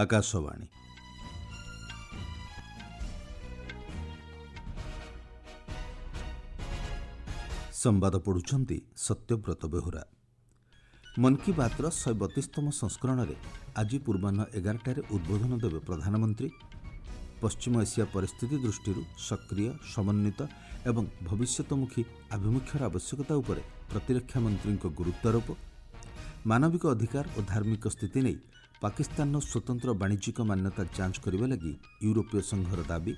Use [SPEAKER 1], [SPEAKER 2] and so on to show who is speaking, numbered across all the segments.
[SPEAKER 1] ଆକାଶବାଣୀ। ସମ୍ବାଦ ପଢୁଛନ୍ତି ସତ୍ୟବ୍ରତ ବେହୁରା। ମନ୍ କି ବାତ୍ର 132ତମ ସଂସ୍କରଣରେ ଆଜି ପୂର୍ବାହ୍ନ 11ଟାରେ ଉଦ୍ବୋଧନ ଦେବେ ପ୍ରଧାନମନ୍ତ୍ରୀ। ପଶ୍ଚିମ ଏସିଆ ପରିସ୍ଥିତି ଦୃଷ୍ଟିରୁ ସକ୍ରିୟ, ସମନ୍ୱିତ ଏବଂ ଭବିଷ୍ୟତମୁଖୀ ଆଭିମୁଖ୍ୟର ଆବଶ୍ୟକତା ଉପରେ ପ୍ରତିରକ୍ଷା ମନ୍ତ୍ରୀଙ୍କ ଗୁରୁତ୍ୱାରୋପ। ମାନବିକ ଅଧିକାର ଓ ଧାର୍ମିକ ସ୍ଥିତି ନେଇ ପାକିସ୍ତାନର ସ୍ୱତନ୍ତ୍ର ବାଣିଜ୍ୟିକ ମାନ୍ୟତା ଯାଞ୍ଚ କରିବା ଲାଗି ୟୁରୋପୀୟ ସଂଘର ଦାବି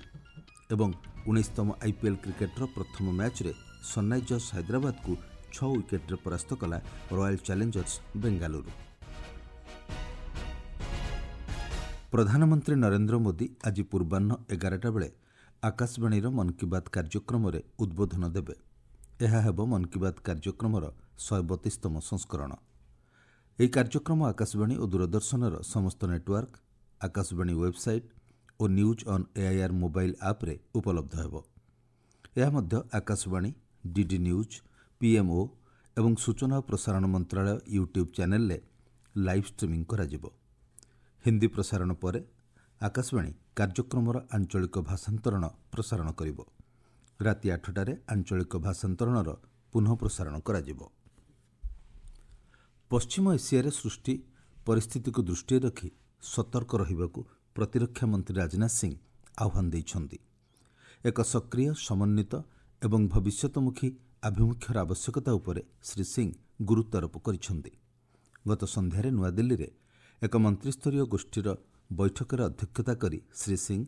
[SPEAKER 1] ଏବଂ 19ତମ IPL କ୍ରିକେଟର ପ୍ରଥମ ମ୍ୟାଚ୍ରେ ସନ୍ରାଇଜର୍ସ ହାଇଦ୍ରାବାଦକୁ 6 ୱିକେଟ୍ରେ ପରାସ୍ତ କଲା ରୟାଲ ଚ୍ୟାଲେଞ୍ଜର୍ସ ବେଙ୍ଗାଲୁରୁ। ପ୍ରଧାନମନ୍ତ୍ରୀ ନରେନ୍ଦ୍ର ମୋଦି ଆଜି ପୂର୍ବାହ୍ନ 11ଟା ବେଳେ ଆକାଶବାଣୀର ମନ୍ କି ବାତ୍ କାର୍ଯ୍ୟକ୍ରମରେ ଉଦ୍ବୋଧନ ଦେବେ। ଏହା ହେବ ମନ୍ କି ବାତ୍ କାର୍ଯ୍ୟକ୍ରମର 132ତମ ସଂସ୍କରଣ। ଏହି କାର୍ଯ୍ୟକ୍ରମ ଆକାଶବାଣୀ ଓ ଦୂରଦର୍ଶନର ସମସ୍ତ network, Akashvani website O news on AIR mobile ଆପ୍ରେ ଉପଲବ୍ଧ ହେବ। ଏହା ମଧ୍ୟ ଆକାଶବାଣୀ, DD ନ୍ୟୁଜ୍, PMO ଏବଂ ସୂଚନା ଓ ପ୍ରସାରଣ ମନ୍ତ୍ରଣାଳୟ ୟୁଟ୍ୟୁବ୍ ଚ୍ୟାନେଲରେ ଲାଇଭ୍ ଷ୍ଟ୍ରିମିଂ କରାଯିବ। ହିନ୍ଦୀ ପ୍ରସାରଣ ପରେ ଆକାଶବାଣୀ କାର୍ଯ୍ୟକ୍ରମର ଆଞ୍ଚଳିକ ଭାଷାନ୍ତରଣ ପ୍ରସାରଣ କରିବ। ରାତି 8ଟାରେ ଆଞ୍ଚଳିକ ଭାଷାନ୍ତରଣର ପୁନଃ ପ୍ରସାରଣ କରାଯିବ। ପଶ୍ଚିମ ଏସିଆରେ ସୃଷ୍ଟି ପରିସ୍ଥିତିକୁ ଦୃଷ୍ଟିରେ ରଖି ସତର୍କ ରହିବାକୁ ପ୍ରତିରକ୍ଷା ମନ୍ତ୍ରୀ ରାଜନାଥ ସିଂ ଆହ୍ୱାନ ଦେଇଛନ୍ତି। ଏକ ସକ୍ରିୟ, ସମନ୍ୱିତ ଏବଂ ଭବିଷ୍ୟତମୁଖୀ ଆଭିମୁଖ୍ୟର ଆବଶ୍ୟକତା ଉପରେ ଶ୍ରୀ ସିଂ ଗୁରୁତ୍ୱାରୋପ କରିଛନ୍ତି। ଗତ ସନ୍ଧ୍ୟାରେ ନୂଆଦିଲ୍ଲୀରେ ଏକ ମନ୍ତ୍ରିସ୍ତରୀୟ ଗୋଷ୍ଠୀର ବୈଠକରେ ଅଧ୍ୟକ୍ଷତା କରି ଶ୍ରୀ ସିଂ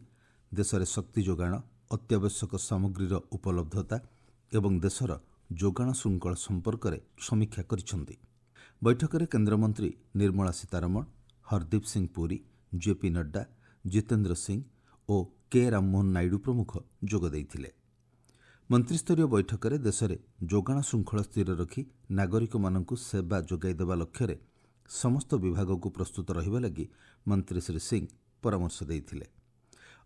[SPEAKER 1] ଦେଶରେ ଶକ୍ତି ଯୋଗାଣ, ଅତ୍ୟାବଶ୍ୟକ ସାମଗ୍ରୀର ଉପଲବ୍ଧତା ଏବଂ ଦେଶର ଯୋଗାଣ ଶୃଙ୍ଖଳ ସମ୍ପର୍କରେ ସମୀକ୍ଷା କରିଛନ୍ତି। ବୈଠକରେ କେନ୍ଦ୍ରମନ୍ତ୍ରୀ ନିର୍ମଳା ସୀତାରମଣ, ହରଦୀପ ସିଂ ପୁରୀ, JP ନଡ୍ଡା, ଜିତେନ୍ଦ୍ର ସିଂ ଓ K ରାମମୋହନ ନାଇଡୁ ପ୍ରମୁଖ ଯୋଗ ଦେଇଥିଲେ। ମନ୍ତ୍ରିସ୍ତରୀୟ ବୈଠକରେ ଦେଶରେ ଯୋଗାଣ ଶୃଙ୍ଖଳ ସ୍ଥିର ରଖି ନାଗରିକମାନଙ୍କୁ ସେବା ଯୋଗାଇ ଦେବା ଲକ୍ଷ୍ୟରେ ସମସ୍ତ ବିଭାଗକୁ ପ୍ରସ୍ତୁତ ରହିବା ଲାଗି ମନ୍ତ୍ରୀ ଶ୍ରୀ ସିଂ ପରାମର୍ଶ ଦେଇଥିଲେ।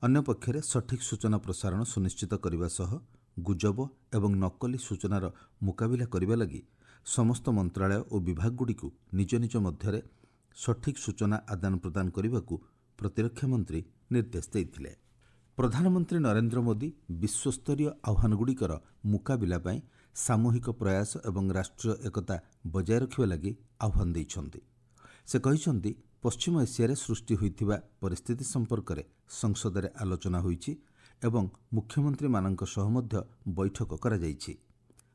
[SPEAKER 1] ଅନ୍ୟପକ୍ଷରେ ସଠିକ୍ ସୂଚନା ପ୍ରସାରଣ ସୁନିଶ୍ଚିତ କରିବା ସହ ଗୁଜବ ଏବଂ ନକଲି ସୂଚନାର ମୁକାବିଲା କରିବା ଲାଗି ସମସ୍ତ ମନ୍ତ୍ରଣାଳୟ ଓ ବିଭାଗଗୁଡ଼ିକୁ ନିଜ ନିଜ ମଧ୍ୟରେ ସଠିକ୍ ସୂଚନା ଆଦାନ ପ୍ରଦାନ କରିବାକୁ ପ୍ରତିରକ୍ଷା ମନ୍ତ୍ରୀ ନିର୍ଦ୍ଦେଶ ଦେଇଥିଲେ। ପ୍ରଧାନମନ୍ତ୍ରୀ ନରେନ୍ଦ୍ର ମୋଦି ବିଶ୍ୱସ୍ତରୀୟ ଆହ୍ୱାନଗୁଡ଼ିକର ମୁକାବିଲା ପାଇଁ ସାମୂହିକ ପ୍ରୟାସ ଏବଂ ରାଷ୍ଟ୍ରୀୟ ଏକତା ବଜାୟ ରଖିବା ଲାଗି ଆହ୍ୱାନ ଦେଇଛନ୍ତି। ସେ କହିଛନ୍ତି, ପଶ୍ଚିମ ଏସିଆରେ ସୃଷ୍ଟି ହୋଇଥିବା ପରିସ୍ଥିତି ସମ୍ପର୍କରେ ସଂସଦରେ ଆଲୋଚନା ହୋଇଛି ଏବଂ ମୁଖ୍ୟମନ୍ତ୍ରୀମାନଙ୍କ ସହ ମଧ୍ୟ ବୈଠକ କରାଯାଇଛି।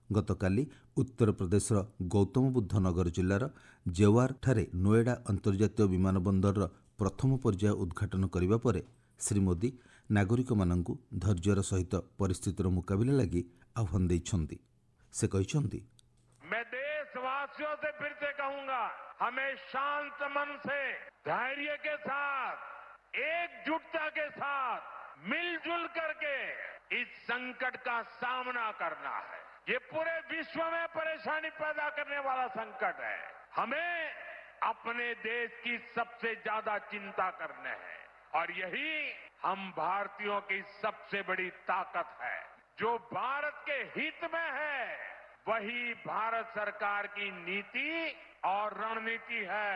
[SPEAKER 1] ଗତକାଲି ଉତ୍ତରପ୍ରଦେଶର ଗୌତମ ବୁଦ୍ଧ ନଗର ଜିଲ୍ଲାର ଜେୱାରଠାରେ ନୋଏଡା ଅନ୍ତର୍ଜାତୀୟ ବିମାନ ବନ୍ଦରର ପ୍ରଥମ ପର୍ଯ୍ୟାୟ ଉଦ୍ଘାଟନ କରିବା ପରେ ଶ୍ରୀ ମୋଦି ନାଗରିକମାନଙ୍କୁ ଧୈର୍ଯ୍ୟର ସହିତ ପରିସ୍ଥିତିର ମୁକାବିଲା ଲାଗି ଆହ୍ୱାନ ଦେଇଛନ୍ତି। ସେ କହିଛନ୍ତି,
[SPEAKER 2] मैं देशवासियों से फिर से कहूंगा, हमें शांत मन से, धैर्य के साथ, एकजुटता के साथ, मिलजुल करके इस संकट का सामना करना है। ये पूरे विश्व में परेशानी पैदा करने वाला संकट है। हमें अपने देश की सबसे ज्यादा चिंता करने है और यही हम भारतीयों की सबसे बड़ी ताकत है। जो भारत के हित में है वही भारत सरकार की नीति और रणनीति है।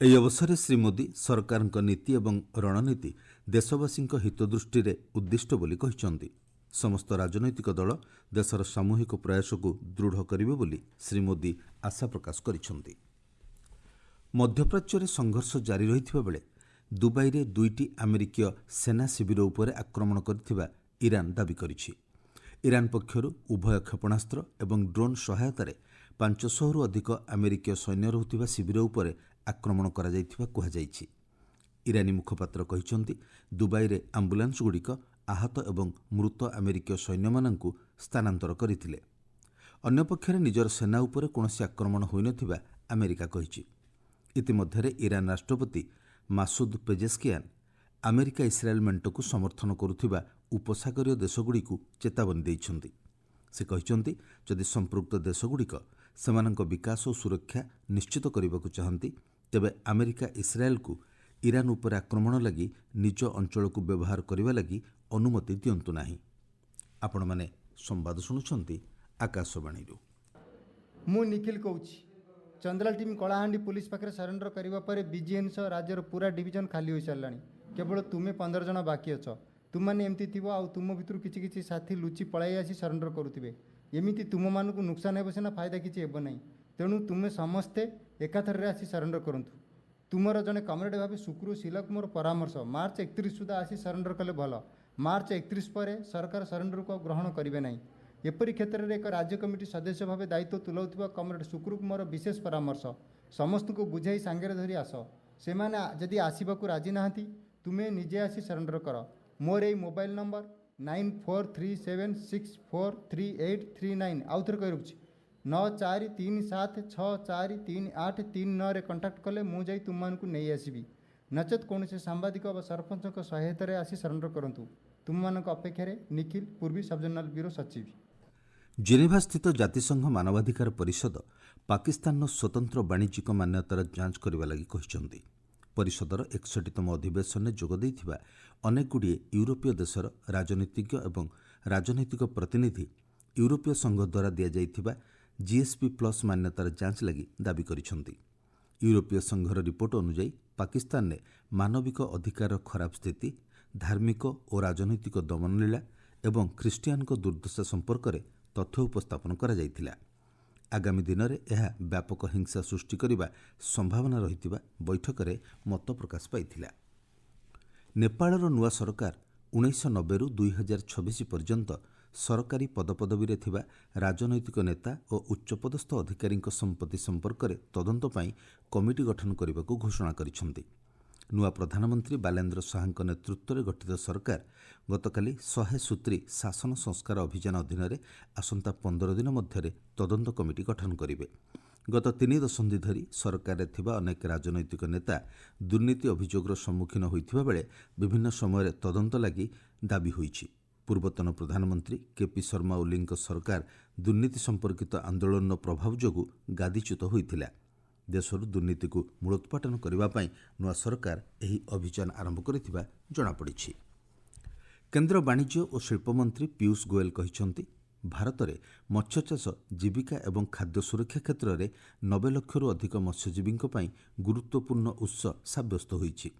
[SPEAKER 1] ଏହି ଅବସରରେ ଶ୍ରୀ ମୋଦି ସରକାରଙ୍କ ନୀତି ଏବଂ ରଣନୀତି ଦେଶବାସୀଙ୍କ ହିତ ଦୃଷ୍ଟିରେ ଉଦ୍ଦିଷ୍ଟ ବୋଲି କହିଛନ୍ତି। ସମସ୍ତ ରାଜନୈତିକ ଦଳ ଦେଶର ସାମୂହିକ ପ୍ରୟାସକୁ ଦୃଢ଼ କରିବେ ବୋଲି ଶ୍ରୀ ମୋଦି ଆଶା ପ୍ରକାଶ କରିଛନ୍ତି। ମଧ୍ୟପ୍ରାଚ୍ୟରେ ସଂଘର୍ଷ ଜାରି ରହିଥିବା ବେଳେ ଦୁବାଇରେ 2ଟି ଆମେରିକୀୟ ସେନା ଶିବିର ଉପରେ ଆକ୍ରମଣ କରିଥିବା ଇରାନ ଦାବି କରିଛି। ଇରାନ ପକ୍ଷରୁ ଉଭୟ କ୍ଷେପଣାସ୍ତ୍ର ଏବଂ ଡ୍ରୋନ୍ ସହାୟତାରେ 500ରୁ ଅଧିକ ଆମେରିକୀୟ ସୈନ୍ୟ ରହୁଥିବା ଶିବିର ଉପରେ ଆକ୍ରମଣ କରାଯାଇଥିବା କୁହାଯାଇଛି। ଇରାନୀ ମୁଖପାତ୍ର କହିଛନ୍ତି, ଦୁବାଇରେ ଆମ୍ବୁଲାନ୍ସଗୁଡ଼ିକ ଆହତ ଏବଂ ମୃତ ଆମେରିକୀୟ ସୈନ୍ୟମାନଙ୍କୁ ସ୍ଥାନାନ୍ତର କରିଥିଲେ। ଅନ୍ୟପକ୍ଷରେ ନିଜର ସେନା ଉପରେ କୌଣସି ଆକ୍ରମଣ ହୋଇନଥିବା ଆମେରିକା କହିଛି। ଇତିମଧ୍ୟରେ ଇରାନ ରାଷ୍ଟ୍ରପତି ମାସୁଦ ପେଜେସ୍କିଆନ ଆମେରିକା ଇସ୍ରାଏଲ ମେଣ୍ଟକୁ ସମର୍ଥନ କରୁଥିବା ଉପସାଗରୀୟ ଦେଶଗୁଡ଼ିକୁ ଚେତାବନୀ ଦେଇଛନ୍ତି। ସେ କହିଛନ୍ତି, ଯଦି ସମ୍ପୃକ୍ତ ଦେଶଗୁଡ଼ିକ ସେମାନଙ୍କ ବିକାଶ ଓ ସୁରକ୍ଷା ନିଶ୍ଚିତ କରିବାକୁ ଚାହାନ୍ତି, ତେବେ ଆମେରିକା ଇସ୍ରାଏଲକୁ ଇରାନ ଉପରେ ଆକ୍ରମଣ ଲାଗି ନିଜ ଅଞ୍ଚଳକୁ ବ୍ୟବହାର କରିବା ଲାଗି ଅନୁମତି ଦିଅନ୍ତୁ ନାହିଁ। ଆପଣମାନେ ସମ୍ବାଦ ଶୁଣୁଛନ୍ତି ଆକାଶବାଣୀରୁ।
[SPEAKER 3] ମୁଁ ନିଖିଲ କହୁଛି। चंद्राल टीम कलाहांडी पुलिस पाखे सरेंडर करने पर बीजीएन सह राज्यर पूरा डिविजन खाली हो सारा केवल तुम्हें 15 जन बाकी अच तुम मैंने एमती थी आ तुम भितर किसी साथी लुचि पलाई आसी सरेंडर करुवे एमती तुम मानक नुकसान हे सीना फायदा किसी हेब ना तेणु तुम्हें समस्ते एकाथर आसी सरेंडर करूँ तुमर जड़े कमरेड भाव सुक्रू शिलक मोर परामर्श मार्च 31 सुधा आसी सरेंडर कले भल मार्च 31 पर सरकार सरेंडर को ग्रहण करेंगे ना एपरी क्षेत्र में एक राज्य कमिटी सदस्य भाव दायित्व तुलाउथिबा कमरेड सुक्रू मोर विशेष परामर्श समस्त को बुझाई सांगे धरी आस से जदि आसवाक राजी नहांती तुम्हें निजे आसी सरेंडर कर मोर यही मोबाइल नंबर 9437643839 आउ थे कही रखुच्छी 9437643839 कंटाक्ट कले मुझे तुम नहीं आसबि नचेत कौन से सांबादिक व सरपंच सहायतार आसी सरेंडर करूँ तुम मान अपेक्षा निखिल पूर्वी सब जोनाल ब्यूरो सचिव।
[SPEAKER 1] जेनेभा स्थित जातिसंघ मानवाधिकार परिषद पाकिस्तान स्वतंत्र वाणिज्यिक मान्यतार जांच करने लगी कहते परिषदर 61तम अधिवेशन में जोग देइथिबा अनेक गुड़िए यूरोपीय देशर राजनीतिज्ञ एवं राजनैतिक प्रतिनिधि यूरोपीय संघ द्वारा दि जाइथिबा जीएसपी प्लस मान्यतार जांच लगी दाबी करिसेंति। यूरोपीय संघर रिपोर्ट अनुଯାयी पाकिस्तान में मानविक अधिकार खराब स्थिति धार्मिक और राजनैतिक दमनलीला एवं ख्रीष्टियान दुर्दशा संपर्क में तथ्य उपस्थापन करा जाइथिला। आगामी दिन में यह व्यापक हिंसा सृष्टि करने संभावना रही बैठक में मत प्रकाश पाई। नेपालर नुआ सरकार 1990 रु 2026 पर्यंत सरकारी पदपदवी थिबा राजनैतिक नेता और उच्चपदस्थ अधिकारी संपत्ति संपर्क में तदंत पाई कमिटी गठन करने को घोषणा करिसेंति। नुआ प्रधानमंत्री बालेन्द्र शाह नेतृत्व में गठित सरकार गतकाली 100 सूत्री शासन संस्कार अभियान अधीन में आसंता 15 दिन मध्य तदंत कमिटी गठन करेंगे। गत 3 दशंधि धरी सरकार में थिबा अनेक राजनैतिक नेता दुर्नीति अभियोगर सम्मुखीन होइथिबा बेले विभिन्न समय तदंत लगी दाबी होइछि। पूर्वतन प्रधानमंत्री केपी शर्मा ओली सरकार दुर्नीति संपर्कित आंदोलन प्रभाव जोगु गादीच्युत होइथिला। देशर दुर्नीति को मूलोत्पाटन करने नुआ सरकार यही अभियान आरंभ करिथिबा जଣାपड़ी। केंद्र वाणिज्य और शिल्प मंत्री पीयूष गोयल कहते भारत में मत्स्यचाष जीविका एवं खाद्य सुरक्षा क्षेत्र में 90 लाख अधिक मत्स्यजीवी गुरुत्वपूर्ण उत्स सब्यस्त होइछि।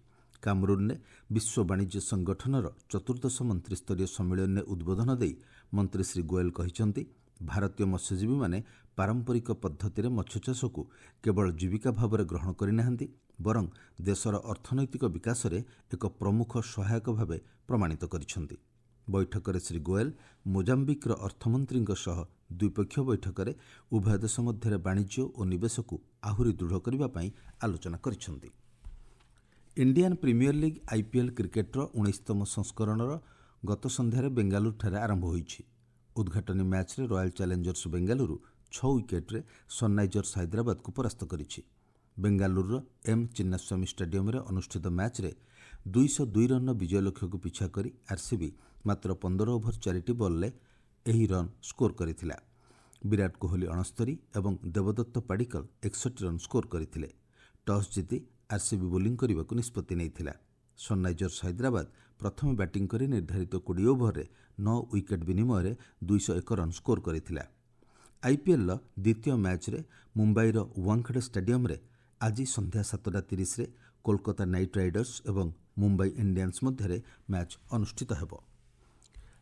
[SPEAKER 1] कामरून ने विश्व वाणिज्य संगठनर 14th मंत्रिस्तरीय सम्मेलन में उद्बोधन दे मंत्री श्री गोयल कहते भारतीय मत्स्यजीवी माने पारंपरिक पद्धति मत्स्यचाष को केवल जीविका भाव में ग्रहण करना बरं देशर अर्थनैतिक विकास में एक प्रमुख सहायक भाव प्रमाणित करिसेंति। बैठक में श्री गोयल मोजाम्बिकर अर्थमंत्री द्विपक्षीय बैठक में उभय देश मध्य वाणिज्य और निवेश को आहुरी दृढ़ करने आलोचना करिसेंति। इंडियन प्रीमियर लीग आईपीएल क्रिकेटर 19तम संस्करणर गत संध्यारे बेंगालुरु आरंभ होइछि। उद्घाटनी मैच रे रॉयल चैलेंजर्स बेंगालुरु 6 विकेट्रे सनराइजर्स हैदराबाद को परास्त करिछि। बेंगालुरुर एम चिन्नास्वामी स्टेडियम रे अनुष्ठित मैच रे 202 रन विजय लक्ष्य को पिछा करी आरसीबी मात्र 15 ओभर 4 बॉल ले एही रन स्कोर करिथिला। विराट कोहली 69 एवं देवदत्त पाडिक्कल 61 रन स्कोर करथिले। टॉस जीति आरसीबी बोलिंग करने को निष्पत्ति नहीं। सनराइजर्स हैदराबाद प्रथम बैटिंग कर निर्धारित 20 ओभर 9 विकेट विनिमय 201 रन स्कोर करथिला। आईपीएल द्वितीय मैच रे मुंबईर वानखेड़े स्टेडियम रे आज संध्या 7:30 रे कोलकाता नाइट राइडर्स एवं मुंबई इंडियंस मध्य मैच अनुष्ठित हेबो।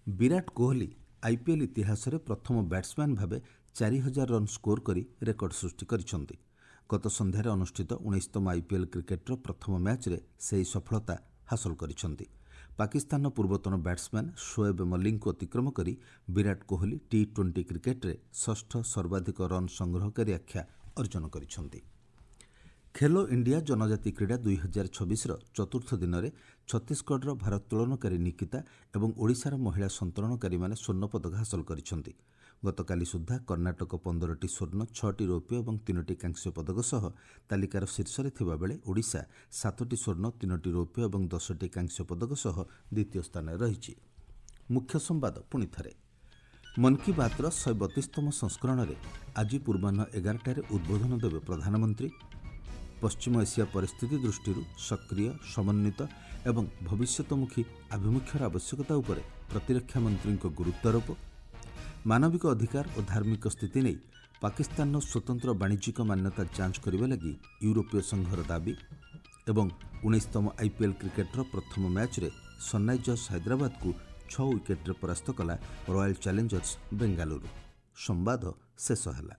[SPEAKER 1] विराट कोहली आईपीएल इतिहास रे प्रथम बैट्समैन भावे 4000 रन स्कोर करी रेकर्ड सृष्टि करिसेंति। गत संध्यारे अनुष्ठित 19तम आईपीएल क्रिकेटर प्रथम मैच रे सही सफलता हासिल करिसेंति। पाकिस्तान पूर्वतन बैट्समैन शोएब मलिक को अतिक्रम करी विराट कोहली टी20 क्रिकेट रे षष्ठ सर्वाधिक रन संग्रहकारी आख्या अर्जन करिसेंति। खेलो इंडिया जनजाति क्रीड़ा 2026 चतुर्थ दिन में छत्तीसगढ़ भारोत्तोलनकारी निकिता एवं ओडिशार महिला संतरणकारी माने स्वर्ण पदक हासिल करिसेंति। गतकाली सुधा कर्णाटक 15टी स्वर्ण 6टी रौप्य और 3टी कांस्य पदक सह तालिकार शीर्ष में थिबा बेले ओडिशा 7टी स्वर्ण 3टी रौप्य और 10टी कांस्य पदक सह द्वितीय स्थान में रही। मुख्य संवाद पुणी थे मन की बातर 132तम संस्करण में आज पूर्वाह्न 11टार उद्बोधन देवे प्रधानमंत्री। पश्चिम एशिया परिस्थिति दृष्टि सक्रिय समन्वित एवं भविष्यतमुखी आभिमुख्यर आवश्यकता उपर प्रतिरक्षा मंत्री गुरुत्वारोप। मानविक अधिकार और धार्मिक स्थिति नहीं ପାକିସ୍ତାନର ସ୍ୱତନ୍ତ୍ର ବାଣିଜ୍ୟିକ ମାନ୍ୟତା ଯାଞ୍ଚ କରିବା ଲାଗି ୟୁରୋପୀୟ ସଂଘର ଦାବି ଏବଂ 19ତମ IPL କ୍ରିକେଟର ପ୍ରଥମ ମ୍ୟାଚ୍ରେ ସନ୍ରାଇଜର୍ସ ହାଇଦ୍ରାବାଦକୁ 6 ୱିକେଟ୍ରେ ପରାସ୍ତ କଲା ରୟାଲ ଚ୍ୟାଲେଞ୍ଜର୍ସ ବେଙ୍ଗାଲୁରୁ। ସମ୍ବାଦ ଶେଷ ହେଲା।